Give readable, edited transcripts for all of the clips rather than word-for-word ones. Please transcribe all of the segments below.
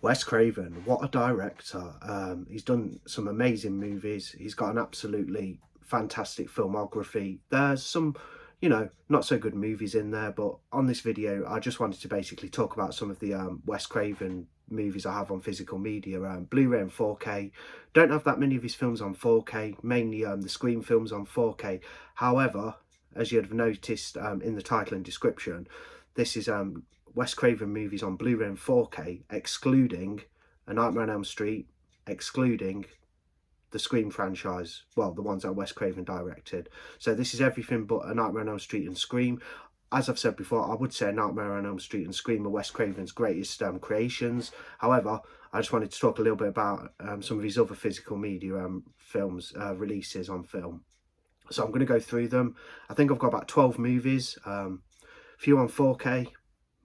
Wes Craven, what a director. He's done some amazing movies. He's got an absolutely fantastic filmography. There's some, not so good movies in there, but on this video, I just wanted to basically talk about some of the Wes Craven movies I have on physical media, Blu-ray and 4K. Don't have that many of his films on 4K, mainly the Scream films on 4K. However, as you'd have noticed in the title and description, this is Wes Craven movies on Blu-ray and 4K, excluding A Nightmare on Elm Street, excluding the Scream franchise, well, the ones that Wes Craven directed. So this is everything but A Nightmare on Elm Street and Scream. As I've said before, I would say A Nightmare on Elm Street and Scream are Wes Craven's greatest creations. However, I just wanted to talk a little bit about some of his other physical media films, releases on film. So I'm going to go through them. I think I've got about 12 movies, a few on 4K,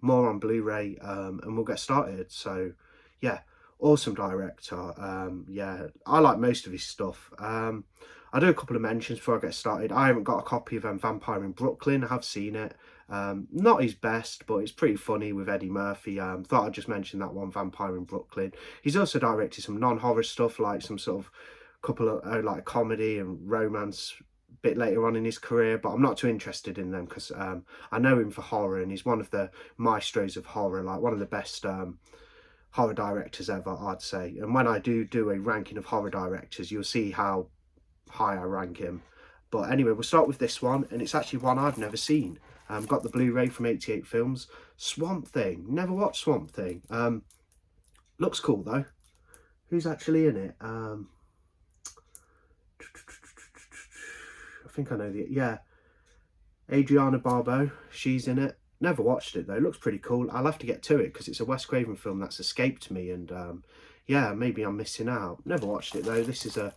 more on Blu-ray, and we'll get started. So yeah, awesome director. Yeah, I like most of his stuff. I'll do a couple of mentions before I get started. I haven't got a copy of Vampire in Brooklyn. I have seen it. Not his best, but it's pretty funny with Eddie Murphy. Thought I'd just mention that one, Vampire in Brooklyn. He's also directed some non-horror stuff, like some sort of couple of like comedy and romance bit later on in his career, but I'm not too interested in them because I know him for horror, and he's one of the maestros of horror, like one of the best horror directors ever, I'd say. And when I do a ranking of horror directors, you'll see how high I rank him. But anyway, we'll start with this one, and it's actually one I've never seen. Got the Blu-ray from 88 Films. Swamp Thing. Never watched Swamp Thing. Looks cool though. Who's actually in it? I think I know yeah, Adriana Barbeau, she's in it. Never watched it though. It looks pretty cool. I'll have to get to it because it's a Wes Craven film that's escaped me, and yeah, maybe I'm missing out. Never watched it though. This is a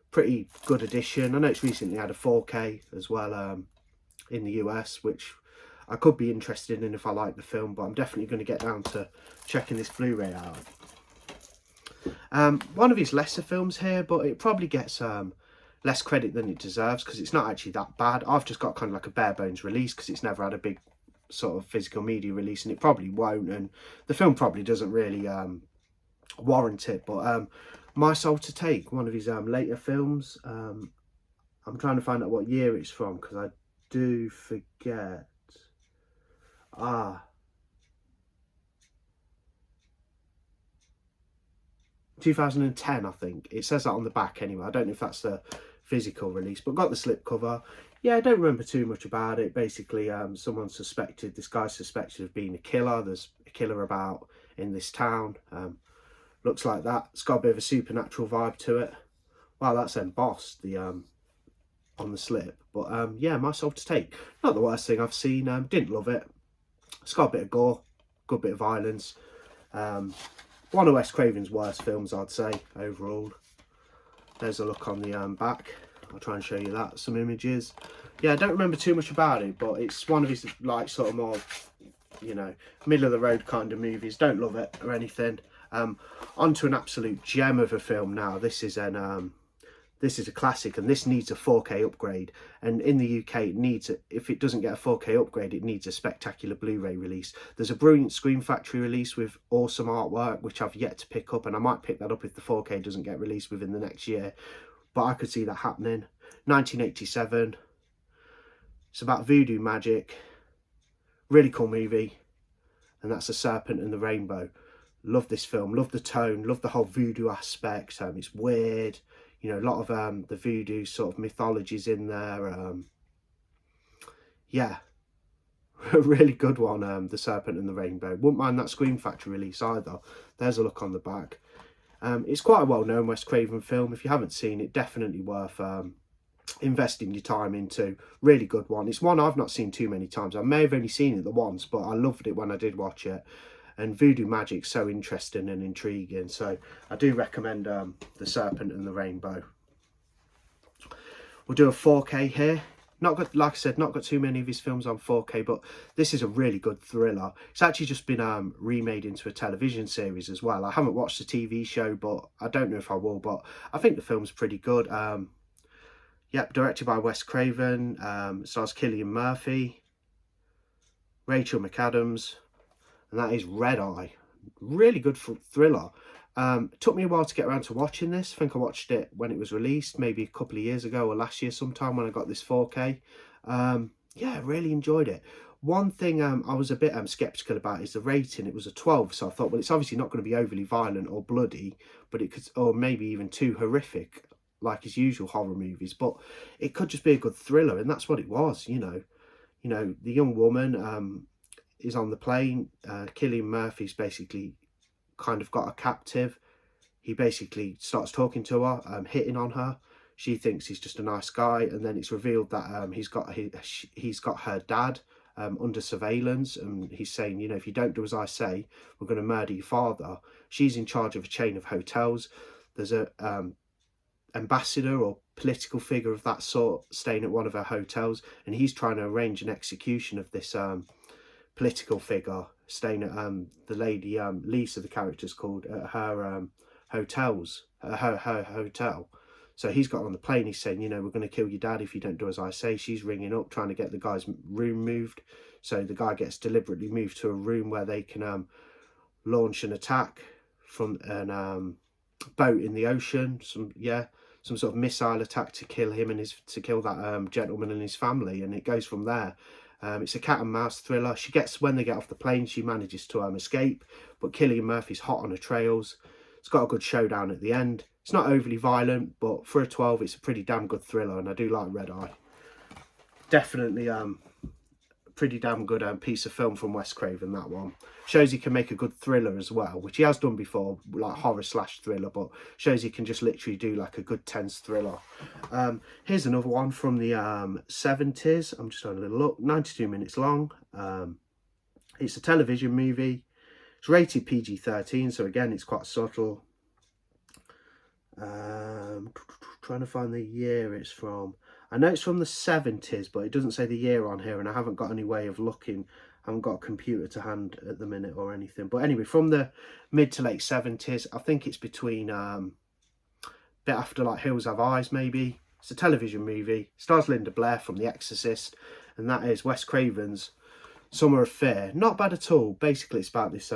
pretty good addition. I know it's recently had a 4K as well in the US, which I could be interested in if I like the film, but I'm definitely going to get down to checking this Blu-ray out. One of his lesser films here, but it probably gets less credit than it deserves because it's not actually that bad. I've just got kind of like a bare bones release because it's never had a big sort of physical media release, and it probably won't, and the film probably doesn't really warrant it. But My Soul to Take, one of his later films. I'm trying to find out what year it's from because I do forget. 2010, I think. It says that on the back anyway. I don't know if that's the physical release, but got the slipcover. Yeah, I don't remember too much about it. Basically, this guy's suspected of being a killer. There's a killer about in this town. Looks like that. It's got a bit of a supernatural vibe to it. Wow, that's embossed on the slip. But yeah, My Soul to Take. Not the worst thing I've seen. Didn't love it. It's got a bit of gore, good bit of violence. One of Wes Craven's worst films, I'd say, overall. There's a look on the back. I'll try and show you that, some images. Yeah, I don't remember too much about it, but it's one of his, like, sort of more, middle of the road kind of movies. Don't love it or anything. Onto an absolute gem of a film now. This is a classic, and this needs a 4K upgrade. And in the UK, it needs if it doesn't get a 4K upgrade, it needs a spectacular Blu-ray release. There's a brilliant Scream Factory release with awesome artwork, which I've yet to pick up, and I might pick that up if the 4K doesn't get released within the next year. But I could see that happening. 1987. It's about voodoo magic. Really cool movie. And that's The Serpent and the Rainbow. Love this film. Love the tone. Love the whole voodoo aspect. It's weird. A lot of the voodoo sort of mythologies in there. Yeah, a really good one, The Serpent and the Rainbow. Wouldn't mind that Scream Factory release either. There's a look on the back. It's quite a well-known Wes Craven film. If you haven't seen it, definitely worth investing your time into. Really good one. It's one I've not seen too many times. I may have only seen it the once, but I loved it when I did watch it. And voodoo magic's so interesting and intriguing, so I do recommend The Serpent and the Rainbow. We'll do a 4K here. Not got, like I said, not got too many of his films on 4K, but this is a really good thriller. It's actually just been remade into a television series as well. I haven't watched the TV show, but I don't know if I will, but I think the film's pretty good. Yep, directed by Wes Craven. Stars Cillian Murphy, Rachel McAdams, and that is Red Eye. Really good thriller. It took me a while to get around to watching this. I think I watched it when it was released, maybe a couple of years ago or last year sometime when I got this 4K. Yeah, really enjoyed it. One thing I was a bit skeptical about is the rating. It was a 12, so I thought, well, it's obviously not going to be overly violent or bloody, but it could, or maybe even too horrific, like his usual horror movies. But it could just be a good thriller, and that's what it was. The young woman is on the plane. Cillian Murphy's basically kind of got a captive. He basically starts talking to her, hitting on her. She thinks he's just a nice guy, and then it's revealed that he's got her dad under surveillance, and he's saying, if you don't do as I say, we're going to murder your father. She's in charge of a chain of hotels. There's a ambassador or political figure of that sort staying at one of her hotels, and he's trying to arrange an execution of this political figure staying at the lady Lisa, the character's called, at her her hotel. So he's got on the plane, he's saying, we're going to kill your dad if you don't do as I say. She's ringing up, trying to get the guy's room moved. So the guy gets deliberately moved to a room where they can launch an attack from a boat in the ocean. Some sort of missile attack to kill him and to kill that gentleman and his family. And it goes from there. It's a cat and mouse thriller. When they get off the plane, she manages to escape, but Cillian Murphy's hot on her trails. It's got a good showdown at the end. It's not overly violent, but for a 12, it's a pretty damn good thriller, and I do like Red Eye. Definitely a pretty damn good piece of film from Wes Craven, that one. Shows he can make a good thriller as well, which he has done before, like horror/thriller, but shows he can just literally do like a good tense thriller. Here's another one from the 70s. I'm just having a little look. 92 minutes long. It's a television movie. It's rated PG-13, so again, it's quite subtle. Trying to find the year it's from. I know it's from the 70s, but it doesn't say the year on here, and I haven't got any way of looking. I haven't got a computer to hand at the minute or anything. But anyway, from the mid to late 70s, I think it's between a bit after like Hills Have Eyes, maybe. It's a television movie. Stars Linda Blair from The Exorcist, and that is Wes Craven's Summer of Fear. Not bad at all. Basically, it's about this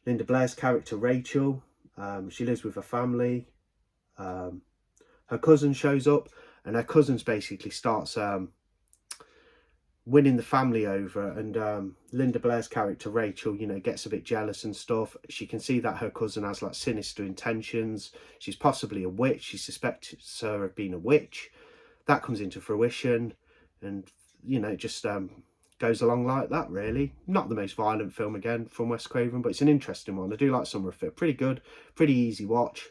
Linda Blair's character, Rachel. She lives with her family. Her cousin shows up, and her cousin's basically starts winning the family over, and Linda Blair's character, Rachel, gets a bit jealous and stuff. She can see that her cousin has like sinister intentions. She's possibly a witch. She suspects her of being a witch. That comes into fruition, and it just goes along like that, really. Not the most violent film, again, from Wes Craven, but it's an interesting one. I do like Summer of Fear. Pretty good, pretty easy watch.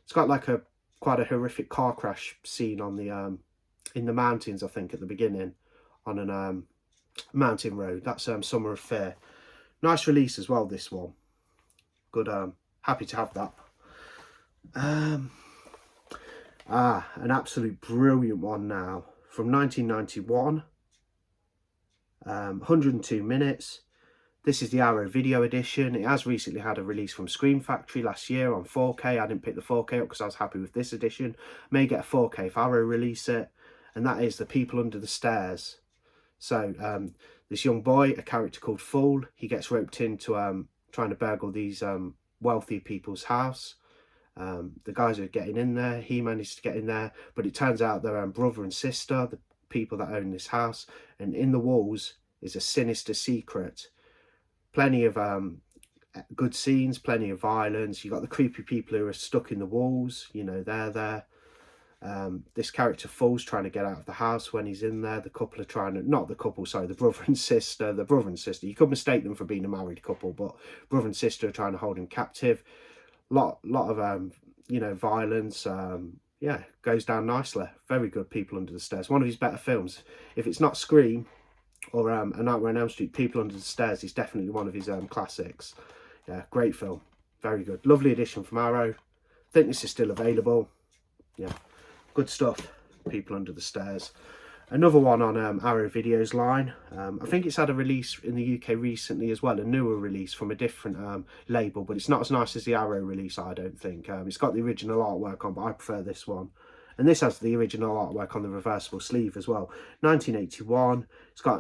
It's got like quite a horrific car crash scene on the in the mountains, I think, at the beginning, on an mountain road. That's Summer of Fear. Nice release as well, this one. Good, happy to have that. An absolute brilliant one now, from 1991. 102 minutes. This is the Arrow Video Edition. It has recently had a release from Scream Factory last year on 4K. I didn't pick the 4K up because I was happy with this edition. May get a 4K if Arrow release it. And that is The People Under the Stairs. So this young boy, a character called Fool, he gets roped into trying to burgle these wealthy people's house. The guys are getting in there. He managed to get in there, but it turns out they're brother and sister, the people that own this house, and in the walls is a sinister secret. Plenty of good scenes, plenty of violence. You got the creepy people who are stuck in the walls, they're there. This character Fool's trying to get out of the house when he's in there. The couple are trying to, not the couple, sorry, the brother and sister. You could mistake them for being a married couple, but brother and sister are trying to hold him captive. Lot of violence. Yeah, goes down nicely. Very good. People Under the Stairs. One of his better films. If it's not Scream or A Nightmare on Elm Street, People Under the Stairs is definitely one of his classics. Yeah, great film. Very good. Lovely edition from Arrow. I think this is still available. Yeah, good stuff. People Under the Stairs. Another one on Arrow Video's line. I think it's had a release in the UK recently as well, a newer release from a different label, but it's not as nice as the Arrow release, I don't think. It's got the original artwork on, but I prefer this one. And this has the original artwork on the reversible sleeve as well. 1981.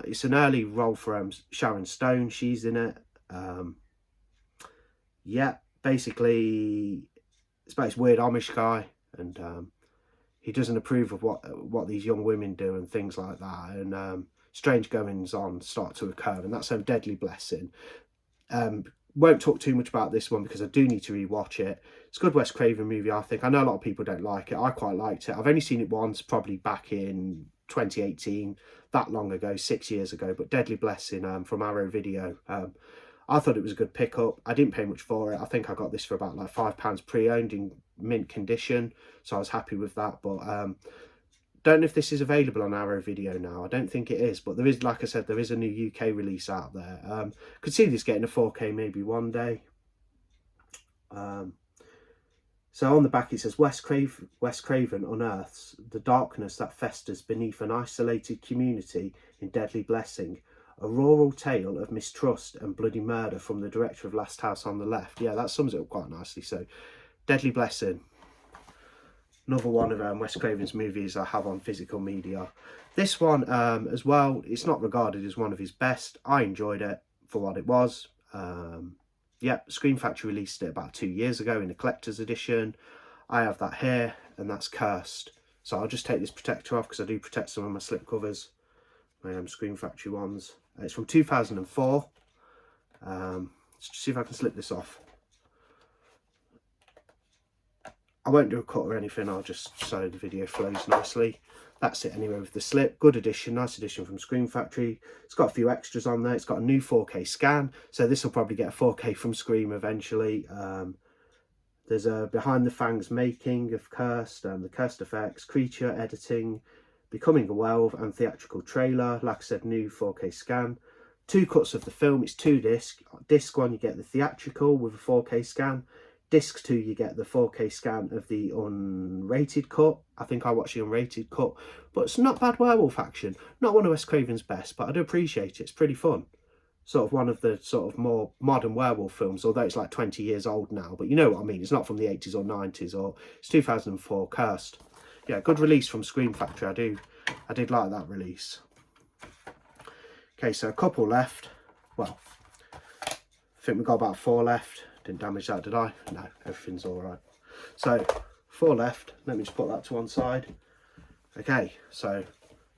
It's an early role for Sharon Stone. She's in it. yeah, basically it's about this weird Amish guy, and he doesn't approve of what these young women do and things like that, and strange goings on start to occur, and that's a deadly blessing. Won't talk too much about this one because I do need to rewatch it. It's a good Wes Craven movie, I think. I know a lot of people don't like it. I quite liked it. I've only seen it once, probably back in 2018, that long ago, 6 years ago. But Deadly Blessing from Arrow Video. I thought it was a good pickup. I didn't pay much for it. I think I got this for about like £5 pre-owned in mint condition, so I was happy with that. But don't know if this is available on Arrow Video now. I don't think it is, but there is, like I said, there is a new UK release out there. Could see this getting a 4K maybe one day. So on the back it says Wes Craven unearths the darkness that festers beneath an isolated community in Deadly Blessing, a rural tale of mistrust and bloody murder from the director of Last House on the Left. Yeah, that sums it up quite nicely. So Deadly Blessing, another one of Wes Craven's movies I have on physical media. This one as well, it's not regarded as one of his best. I enjoyed it for what it was. Yeah, Scream Factory released it about 2 years ago in a collector's edition. I have that here, and that's cursed. So I'll just take this protector off because I do protect some of my slip covers. My Scream Factory ones. It's from 2004. Let's see if I can slip this off. I won't do a cut or anything, I'll just so the video flows nicely. That's it anyway with the slip. Good edition, nice edition from Scream Factory. It's got a few extras on there. It's got a new 4K scan, so this will probably get a 4K from Scream eventually. There's a behind the fangs making of Cursed, the Cursed effects, creature editing, becoming a werewolf, and theatrical trailer. Like I said, new 4K scan. 2 cuts of the film. It's 2 discs. Disc 1 you get the theatrical with a 4K scan. Disc 2 you get the 4K scan of the unrated cut. I think I watched the unrated cut, but it's not bad werewolf action. Not one of Wes Craven's best, but I do appreciate it. It's pretty fun. Sort of one of the sort of more modern werewolf films, although it's like 20 years old now, but you know what I mean. It's not from the 80s or 90s, or it's 2004, Cursed. Yeah, good release from Scream Factory. I did like that release. Okay, so a couple left. Well, I think we've got about 4 left. Didn't damage that, did I? No, everything's all right. So 4 left. Let me just put that to one side. Okay, so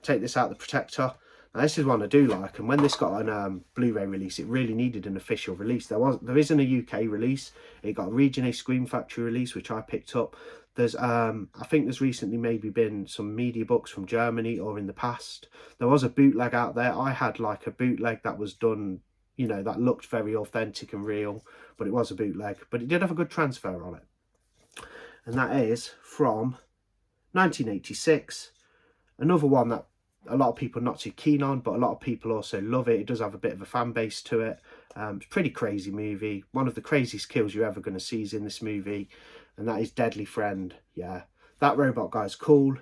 take this out the protector. Now this is one I do like, and when this got an Blu-ray release, it really needed an official release. There isn't a UK release. It got a Region A Scream Factory release, which I picked up. There's I think there's recently maybe been some media books from Germany, or in the past there was a bootleg out there. I had like a bootleg that was done, you know, that looked very authentic and real, but it was a bootleg, but it did have a good transfer on it. And that is from 1986. Another one that a lot of people are not too keen on, but a lot of people also love it. It does have a bit of a fan base to it. It's a pretty crazy movie. One of the craziest kills you're ever going to see is in this movie, and that is Deadly Friend. Yeah, that robot guy's cool.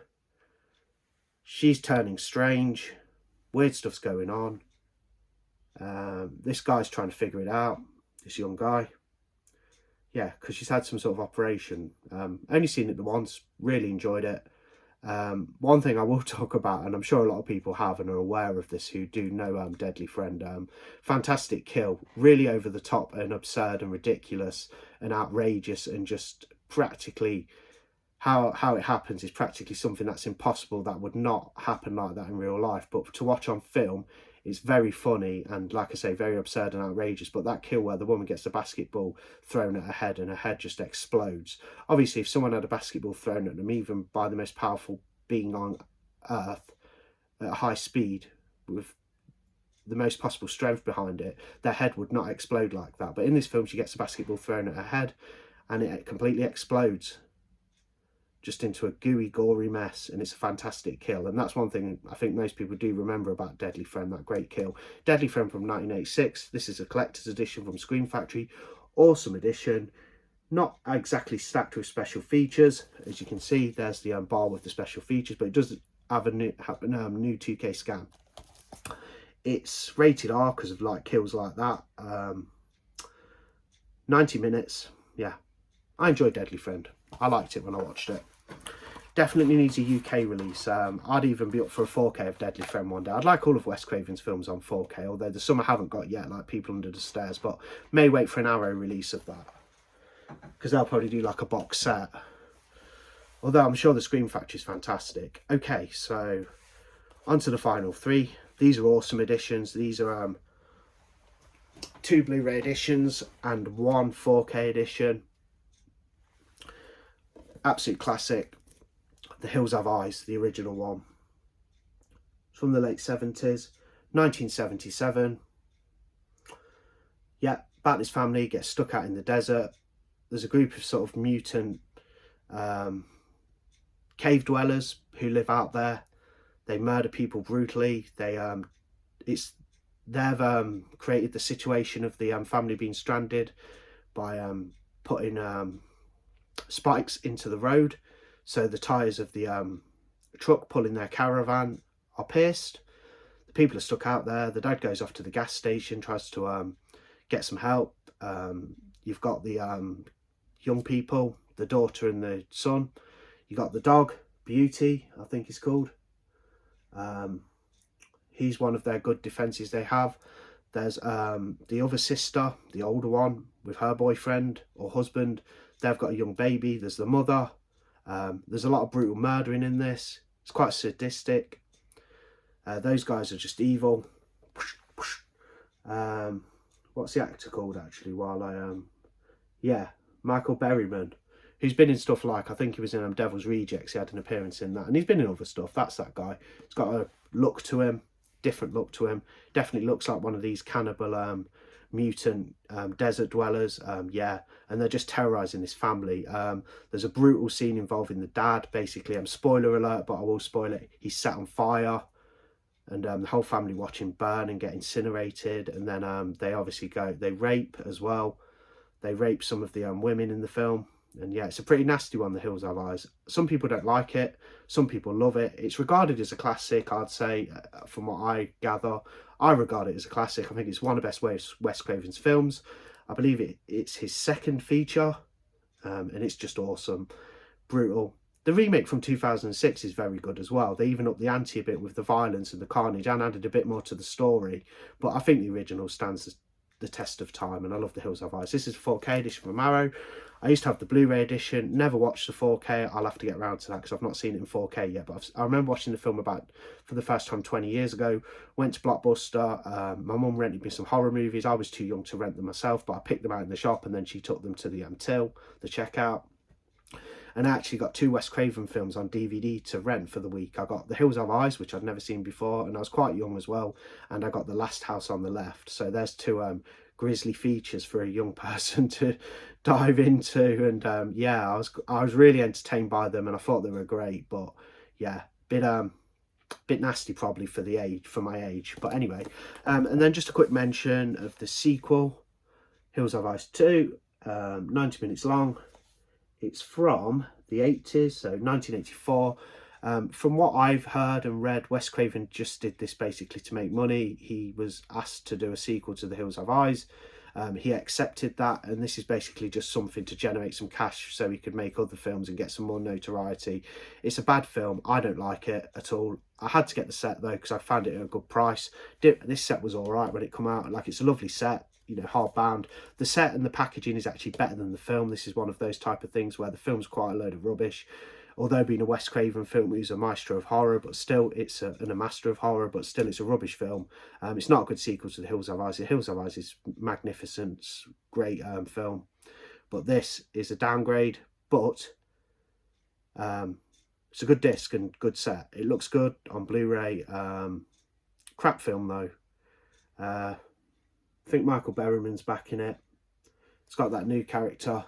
She's turning strange. Weird stuff's going on. This guy's trying to figure it out, this young guy. Yeah, because she's had some sort of operation. Only seen it the once, really enjoyed it. One thing I will talk about, and I'm sure a lot of people have and are aware of this who do know Deadly Friend, fantastic kill, really over the top and absurd and ridiculous and outrageous, and just practically how it happens is practically something that's impossible, that would not happen like that in real life, but to watch on film, it's very funny and, like I say, very absurd and outrageous. But that kill where the woman gets the basketball thrown at her head and her head just explodes. Obviously, if someone had a basketball thrown at them, even by the most powerful being on earth at a high speed with the most possible strength behind it, their head would not explode like that. But in this film, she gets a basketball thrown at her head and it completely explodes just into a gooey, gory mess, and it's a fantastic kill. And that's one thing I think most people do remember about Deadly Friend, that great kill. Deadly Friend from 1986. This is a collector's edition from Scream Factory. Awesome edition. Not exactly stacked with special features. As you can see, there's the bar with the special features, but it does have a new 2K scan. It's rated R because of like kills like that. 90 minutes. Yeah, I enjoyed Deadly Friend. I liked it when I watched it. Definitely needs a UK release. I'd even be up for a 4K of Deadly Friend one day. I'd like all of Wes Craven's films on 4K, although there's some I haven't got yet, like People Under the Stairs, but may wait for an Arrow release of that, because they'll probably do like a box set. Although I'm sure the Scream Factory is fantastic. Okay, so on to the final 3. These are awesome editions. These are 2 Blu-ray editions and 1 4K edition. Absolute classic. The Hills Have Eyes, the original one. It's from the late 70s, 1977. Yeah, about this family gets stuck out in the desert. There's a group of sort of mutant cave dwellers who live out there. They murder people brutally. They've created the situation of the family being stranded by putting spikes into the road, so the tyres of the truck pulling their caravan are pierced. The people are stuck out there. The dad goes off to the gas station, tries to get some help. You've got the young people, the daughter and the son. You got the dog, Beauty, I think he's called. He's one of their good defences they have. There's the other sister, the older one, with her boyfriend or husband. They've got a young baby. There's the mother. There's a lot of brutal murdering in this. It's quite sadistic. Those guys are just evil. What's the actor called, actually, yeah, Michael Berryman, who's been in stuff like, I think he was in Devil's Rejects. He had an appearance in that, and he's been in other stuff. That's that guy. He's got a look to him, different look to him. Definitely looks like one of these cannibal mutant desert dwellers. Yeah, and they're just terrorizing this family. There's a brutal scene involving the dad. Basically, spoiler alert, but I will spoil it. He's set on fire, and the whole family watch him burn and get incinerated. And then they obviously they rape as well. They rape some of the women in the film. And yeah, it's a pretty nasty one, The Hills Have Eyes. Some people don't like it. Some people love it. It's regarded as a classic, I'd say, from what I gather. I regard it as a classic. I think it's one of the best Wes Craven's films. I believe it's his second feature, and it's just awesome. Brutal. The remake from 2006 is very good as well. They even upped the ante a bit with the violence and the carnage and added a bit more to the story. But I think the original stands the test of time, and I love The Hills Have Eyes. This is a 4K edition from Arrow. I used to have the Blu-ray edition, never watched the 4K. I'll have to get around to that because I've not seen it in 4K yet. But I remember watching the film for the first time 20 years ago. Went to Blockbuster. My mum rented me some horror movies. I was too young to rent them myself, but I picked them out in the shop, and then she took them to the till, the checkout. And I actually got 2 Wes Craven films on DVD to rent for the week. I got The Hills Have Eyes, which I'd never seen before, and I was quite young as well. And I got The Last House on the Left. So there's 2 grisly features for a young person to dive into. And yeah, I was really entertained by them, and I thought they were great. But yeah, bit nasty probably for my age. But anyway, and then just a quick mention of the sequel, Hills Have Eyes 2, 90 minutes long. It's from the 80s, so 1984. From what I've heard and read, Wes Craven just did this basically to make money. He was asked to do a sequel to The Hills Have Eyes. He accepted that, and this is basically just something to generate some cash so he could make other films and get some more notoriety. It's a bad film. I don't like it at all. I had to get the set though because I found it at a good price. This set was all right when it came out. Like, it's a lovely set, you know, hardbound. The set and the packaging is actually better than the film. This is one of those type of things where the film's quite a load of rubbish. Although being a Wes Craven film, he's a maestro of horror, but still and a master of horror, but still it's a rubbish film. It's not a good sequel to The Hills Have Eyes. The Hills Have Eyes is magnificent, great film. But this is a downgrade, but it's a good disc and good set. It looks good on Blu-ray. Crap film though. I think Michael Berryman's back in it. It's got that new character.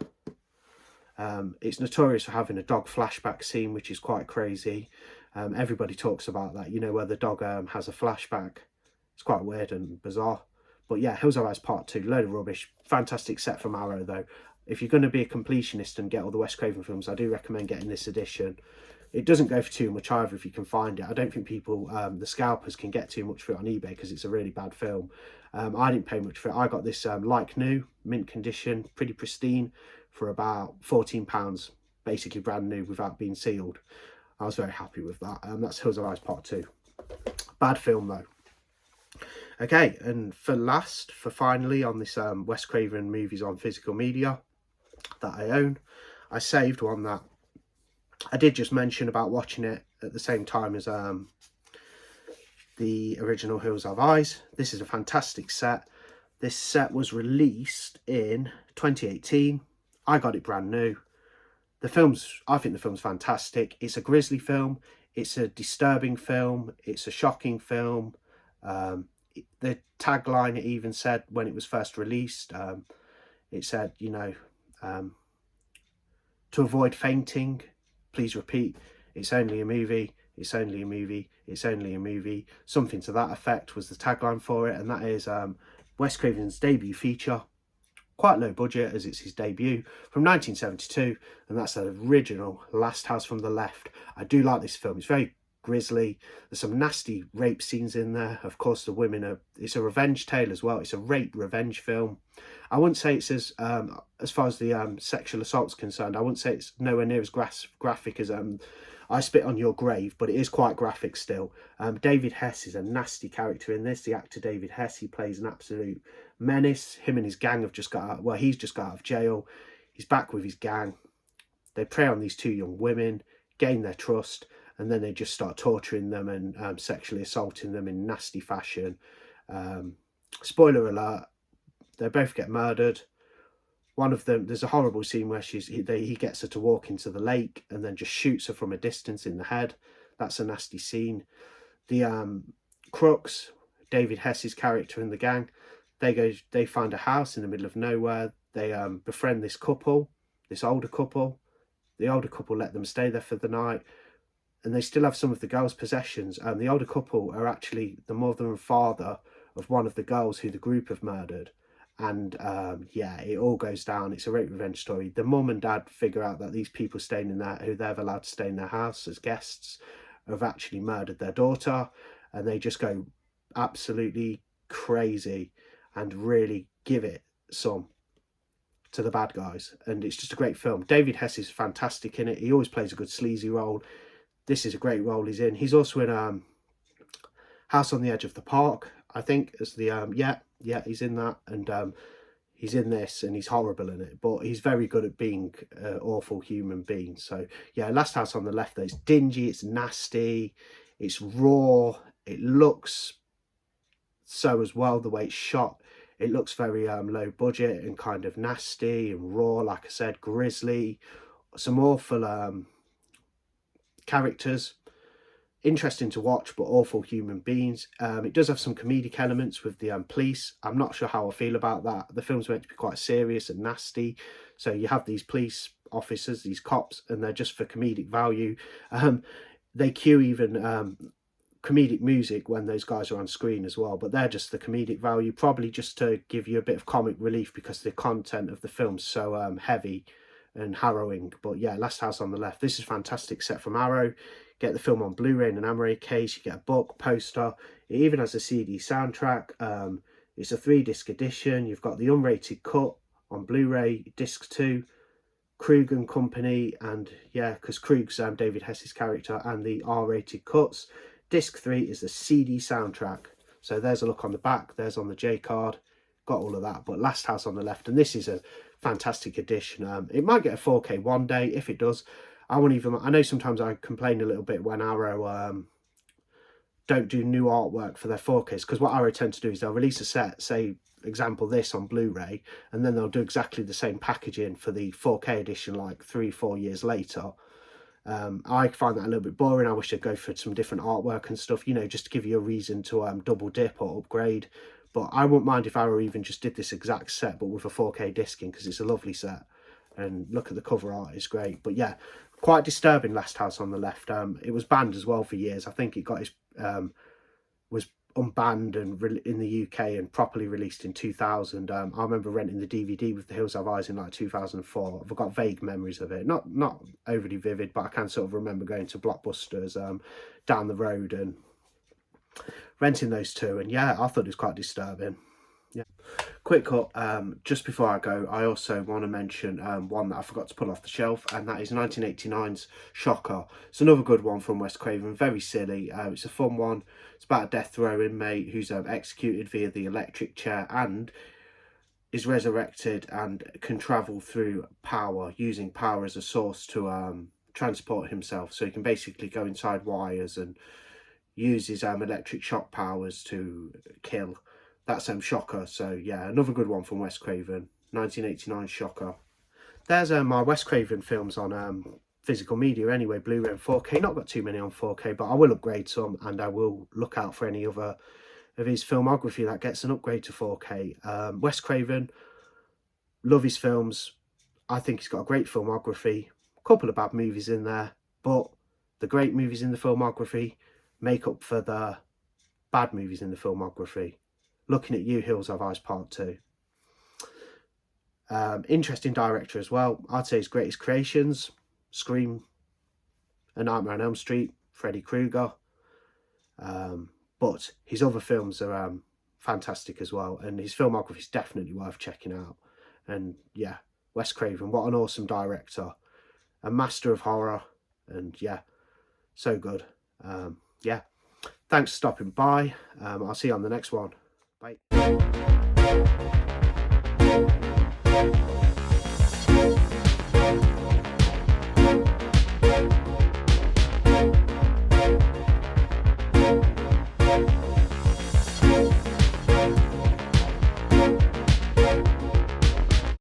It's notorious for having a dog flashback scene, which is quite crazy. Everybody talks about that, you know, where the dog has a flashback. It's quite weird and bizarre. But yeah, Hills Have Eyes Part 2, load of rubbish. Fantastic set from Arrow though. If you're going to be a completionist and get all the Wes Craven films, I do recommend getting this edition. It doesn't go for too much either if you can find it. I don't think people, the scalpers, can get too much for it on eBay because it's a really bad film. I didn't pay much for it. I got this like new, mint condition, pretty pristine, for about £14, basically brand new without being sealed. I was very happy with that. That's Hills Have Eyes Part 2. Bad film though. Okay, and for finally on this Wes Craven movies on physical media that I own, I saved one that I did just mention about watching it at the same time as the original Hills Have Eyes. This is a fantastic set. This set was released in 2018. I got it brand new. I think the film's fantastic. It's a grisly film. It's a disturbing film. It's a shocking film. The tagline, it even said when it was first released, it said, you know, to avoid fainting, please repeat, it's only a movie, it's only a movie, it's only a movie. Something to that effect was the tagline for it, and that is Wes Craven's debut feature. Quite low budget as it's his debut, from 1972, and that's the original Last House from the Left. I do like this film. It's very grisly. There's some nasty rape scenes in there. Of course, the women are... It's a revenge tale as well. It's a rape revenge film. I wouldn't say it's as far as the sexual assault's concerned, I wouldn't say it's nowhere near as graphic as I Spit on Your Grave, but it is quite graphic still. David Hess is a nasty character in this. The actor David Hess, he plays an absolute menace. Him and his gang have just got out... Well, he's just got out of jail. He's back with his gang. They prey on these two young women, gain their trust, and then they just start torturing them and sexually assaulting them in nasty fashion. Spoiler alert, they both get murdered. One of them, there's a horrible scene where he gets her to walk into the lake and then just shoots her from a distance in the head. That's a nasty scene. The crooks, David Hess's character and the gang, they find a house in the middle of nowhere. They befriend this couple, this older couple. The older couple let them stay there for the night, and they still have some of the girls' possessions. The older couple are actually the mother and father of one of the girls who the group have murdered. And yeah, it all goes down. It's a rape revenge story. The mum and dad figure out that these people staying in there, who they're allowed to stay in their house as guests, have actually murdered their daughter, and they just go absolutely crazy and really give it some to the bad guys. And it's just a great film. David Hess is fantastic in it. He always plays a good sleazy role. This is a great role he's in. He's also in House on the Edge of the Park, I think, as the yeah, he's in that, and he's in this, and he's horrible in it, but he's very good at being an awful human being. So yeah, Last House on the Left, though, it's dingy, it's nasty, it's raw, it looks so as well, the way it's shot, it looks very low budget and kind of nasty and raw, like I said, grisly, some awful characters. Interesting to watch, but awful human beings. It does have some comedic elements with the police. I'm not sure how I feel about that. The film's meant to be quite serious and nasty, so you have these police officers, these cops, and they're just for comedic value. They cue even comedic music when those guys are on screen as well, but they're just the comedic value, probably just to give you a bit of comic relief because the content of the film's so heavy and harrowing. But yeah, Last House on the Left, this is fantastic set from Arrow. Get the film on Blu-ray in an Amaray case, you get a book, poster, it even has a CD soundtrack. It's a 3-disc edition. You've got the unrated cut on Blu-ray, disc 2, Krug and Company, and yeah, because Krug's David Hess's character, and the R-rated cuts. Disc 3 is the CD soundtrack. So there's a look on the back, there's on the J card, got all of that. But Last House on the Left, and this is a fantastic edition. It might get a 4K one day. If it does, I know sometimes I complain a little bit when Arrow don't do new artwork for their 4Ks, because what Arrow tend to do is they'll release a set, say example this on Blu-ray, and then they'll do exactly the same packaging for the 4K edition like 3-4 years later. I find that a little bit boring. I wish they'd go for some different artwork and stuff, you know, just to give you a reason to double dip or upgrade. But I wouldn't mind if Arrow even just did this exact set but with a 4K disc in, because it's a lovely set. And look at the cover art, it's great. But yeah, quite disturbing, Last House on the Left. It was banned as well for years. I think it got his was unbanned and in the UK and properly released in 2000. I remember renting the DVD with The Hills Have Eyes in like 2004. I've got vague memories of it, not overly vivid, but I can sort of remember going to Blockbusters down the road and renting those two. And yeah, I thought it was quite disturbing. Yeah. Quick cut, just before I go, I also want to mention one that I forgot to pull off the shelf, and that is 1989's Shocker. It's another good one from Wes Craven, very silly. It's a fun one. It's about a death row inmate who's executed via the electric chair and is resurrected and can travel through power, using power as a source to transport himself. So he can basically go inside wires and use his electric shock powers to kill. That's Shocker. So yeah, another good one from Wes Craven, 1989 Shocker. There's my Wes Craven films on physical media anyway, Blu-ray and 4K. Not got too many on 4K, but I will upgrade some, and I will look out for any other of his filmography that gets an upgrade to 4K. Wes Craven, love his films. I think he's got a great filmography. A couple of bad movies in there, but the great movies in the filmography make up for the bad movies in the filmography. Looking at You, Hills Have Eyes Part 2. Interesting director as well. I'd say his greatest creations: Scream, A Nightmare on Elm Street, Freddy Krueger. But his other films are fantastic as well, and his filmography is definitely worth checking out. And yeah, Wes Craven, what an awesome director, a master of horror, and yeah, so good. Yeah, thanks for stopping by. I'll see you on the next one. Bye.